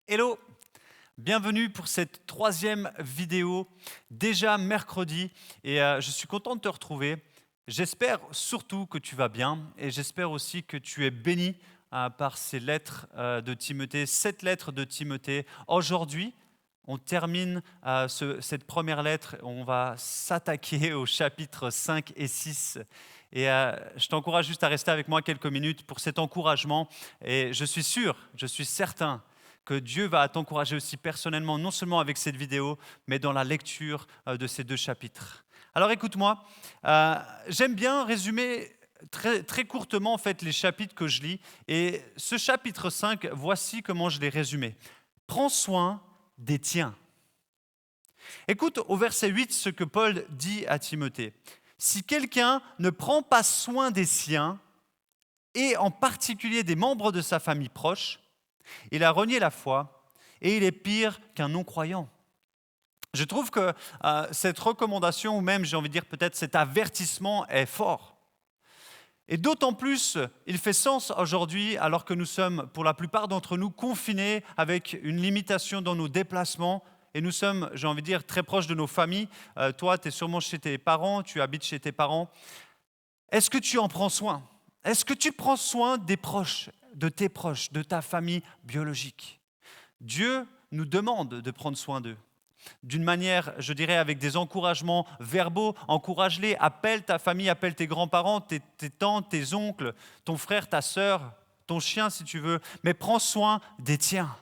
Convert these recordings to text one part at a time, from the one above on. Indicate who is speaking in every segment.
Speaker 1: Hello, bienvenue pour cette troisième vidéo, déjà mercredi, et je suis content de te retrouver. J'espère surtout que tu vas bien et j'espère aussi que tu es béni par ces lettres de Timothée, cette lettre de Timothée. Aujourd'hui, on termine cette première lettre, on va s'attaquer au chapitre 5 et 6. Et je t'encourage juste à rester avec moi quelques minutes pour cet encouragement. Et je suis sûr, je suis certain que Dieu va t'encourager aussi personnellement, non seulement avec cette vidéo, mais dans la lecture de ces deux chapitres. Alors écoute-moi, j'aime bien résumer très courtement en fait les chapitres que je lis. Et ce chapitre 5, voici comment je l'ai résumé. Prends soin des tiens. Écoute au verset 8 ce que Paul dit à Timothée. Si quelqu'un ne prend pas soin des siens, et en particulier des membres de sa famille proche, il a renié la foi et il est pire qu'un non-croyant. Je trouve que cette recommandation, ou même j'ai envie de dire peut-être cet avertissement est fort. Et d'autant plus, il fait sens aujourd'hui alors que nous sommes, pour la plupart d'entre nous, confinés avec une limitation dans nos déplacements. Et nous sommes, j'ai envie de dire, très proches de nos familles. Toi, tu es sûrement chez tes parents, tu habites chez tes parents. Est-ce que tu en prends soin? Est-ce que tu prends soin des proches, de tes proches, de ta famille biologique? Dieu nous demande de prendre soin d'eux. D'une manière, je dirais, avec des encouragements verbaux, encourage-les, appelle ta famille, appelle tes grands-parents, tes tantes, tes oncles, ton frère, ta sœur, ton chien si tu veux, mais prends soin des tiens.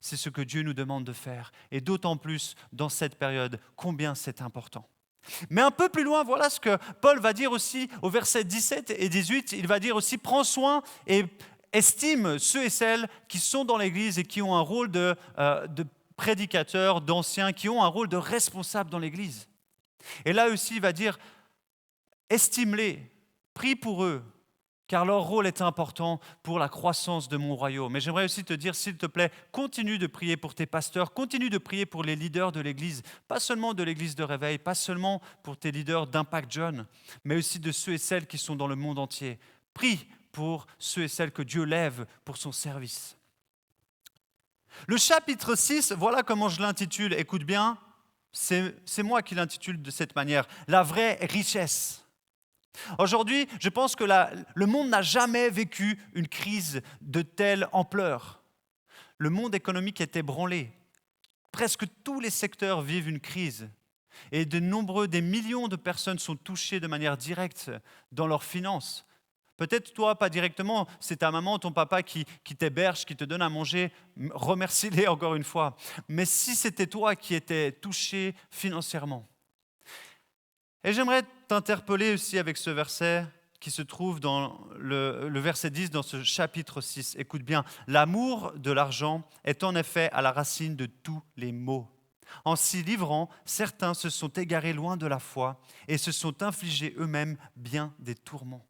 Speaker 1: C'est ce que Dieu nous demande de faire. Et d'autant plus dans cette période, combien c'est important. Mais un peu plus loin, voilà ce que Paul va dire aussi au verset 17 et 18. Il va dire aussi, prends soin et estime ceux et celles qui sont dans l'Église et qui ont un rôle de prédicateurs, d'anciens, qui ont un rôle de responsables dans l'Église. Et là aussi, il va dire, estime-les, prie pour eux, car leur rôle est important pour la croissance de mon royaume. Mais j'aimerais aussi te dire, s'il te plaît, continue de prier pour tes pasteurs, continue de prier pour les leaders de l'Église, pas seulement de l'Église de Réveil, pas seulement pour tes leaders d'Impact Jeune, mais aussi de ceux et celles qui sont dans le monde entier. Prie pour ceux et celles que Dieu lève pour son service. Le chapitre 6, voilà comment je l'intitule, écoute bien, c'est moi qui l'intitule de cette manière, la vraie richesse. Aujourd'hui, je pense que le monde n'a jamais vécu une crise de telle ampleur. Le monde économique est ébranlé. Presque tous les secteurs vivent une crise. Et des millions de personnes sont touchées de manière directe dans leurs finances. Peut-être toi, pas directement, c'est ta maman, ton papa qui t'héberge, qui te donne à manger, remercie-les encore une fois. Mais si c'était toi qui étais touché financièrement, et j'aimerais t'interpeller aussi avec ce verset qui se trouve dans le verset 10 dans ce chapitre 6. Écoute bien, l'amour de l'argent est en effet à la racine de tous les maux. En s'y livrant, certains se sont égarés loin de la foi et se sont infligés eux-mêmes bien des tourments.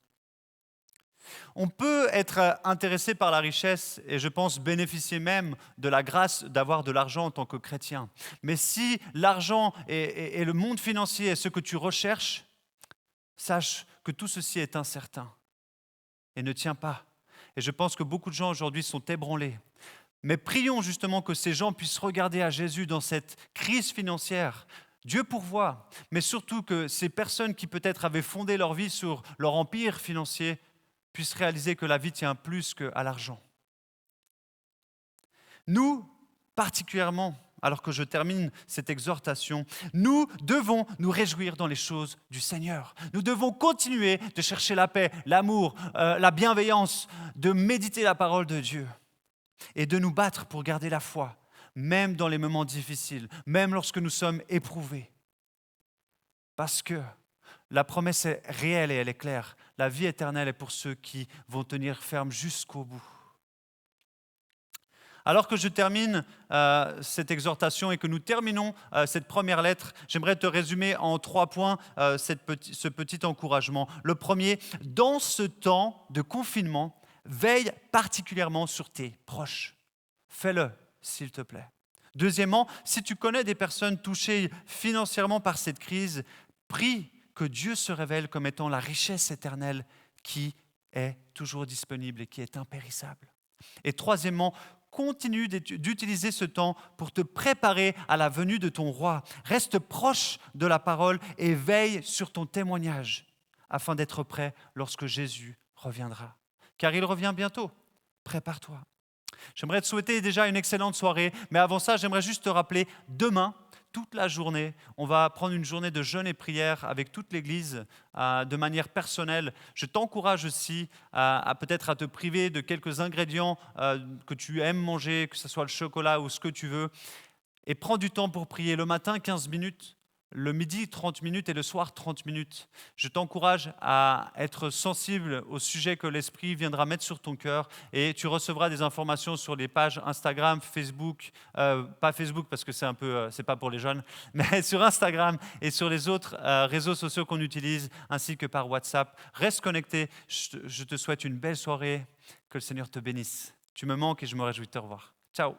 Speaker 1: On peut être intéressé par la richesse et je pense bénéficier même de la grâce d'avoir de l'argent en tant que chrétien. Mais si l'argent et le monde financier est ce que tu recherches, sache que tout ceci est incertain et ne tient pas. Et je pense que beaucoup de gens aujourd'hui sont ébranlés. Mais prions justement que ces gens puissent regarder à Jésus dans cette crise financière. Dieu pourvoit, mais surtout que ces personnes qui peut-être avaient fondé leur vie sur leur empire financier puissent réaliser que la vie tient plus qu'à l'argent. Nous, particulièrement, alors que je termine cette exhortation, nous devons nous réjouir dans les choses du Seigneur. Nous devons continuer de chercher la paix, l'amour, la bienveillance, de méditer la parole de Dieu et de nous battre pour garder la foi, même dans les moments difficiles, même lorsque nous sommes éprouvés. Parce que la promesse est réelle et elle est claire. La vie éternelle est pour ceux qui vont tenir ferme jusqu'au bout. Alors que je termine cette exhortation et que nous terminons cette première lettre, j'aimerais te résumer en 3 points ce petit encouragement. Le premier, dans ce temps de confinement, veille particulièrement sur tes proches. Fais-le, s'il te plaît. Deuxièmement, si tu connais des personnes touchées financièrement par cette crise, prie que Dieu se révèle comme étant la richesse éternelle qui est toujours disponible et qui est impérissable. Et troisièmement, continue d'utiliser ce temps pour te préparer à la venue de ton roi. Reste proche de la parole et veille sur ton témoignage afin d'être prêt lorsque Jésus reviendra. Car il revient bientôt. Prépare-toi. J'aimerais te souhaiter déjà une excellente soirée, mais avant ça, j'aimerais juste te rappeler, demain, toute la journée, on va prendre une journée de jeûne et prière avec toute l'Église de manière personnelle. Je t'encourage aussi à peut-être à te priver de quelques ingrédients que tu aimes manger, que ce soit le chocolat ou ce que tu veux, et prends du temps pour prier. Le matin, 15 minutes. Le midi, 30 minutes et le soir, 30 minutes. Je t'encourage à être sensible au sujet que l'Esprit viendra mettre sur ton cœur et tu recevras des informations sur les pages Instagram, Facebook, pas Facebook parce que c'est pas pour les jeunes, mais sur Instagram et sur les autres réseaux sociaux qu'on utilise ainsi que par WhatsApp. Reste connecté. Je te souhaite une belle soirée. Que le Seigneur te bénisse. Tu me manques et je me réjouis de te revoir. Ciao.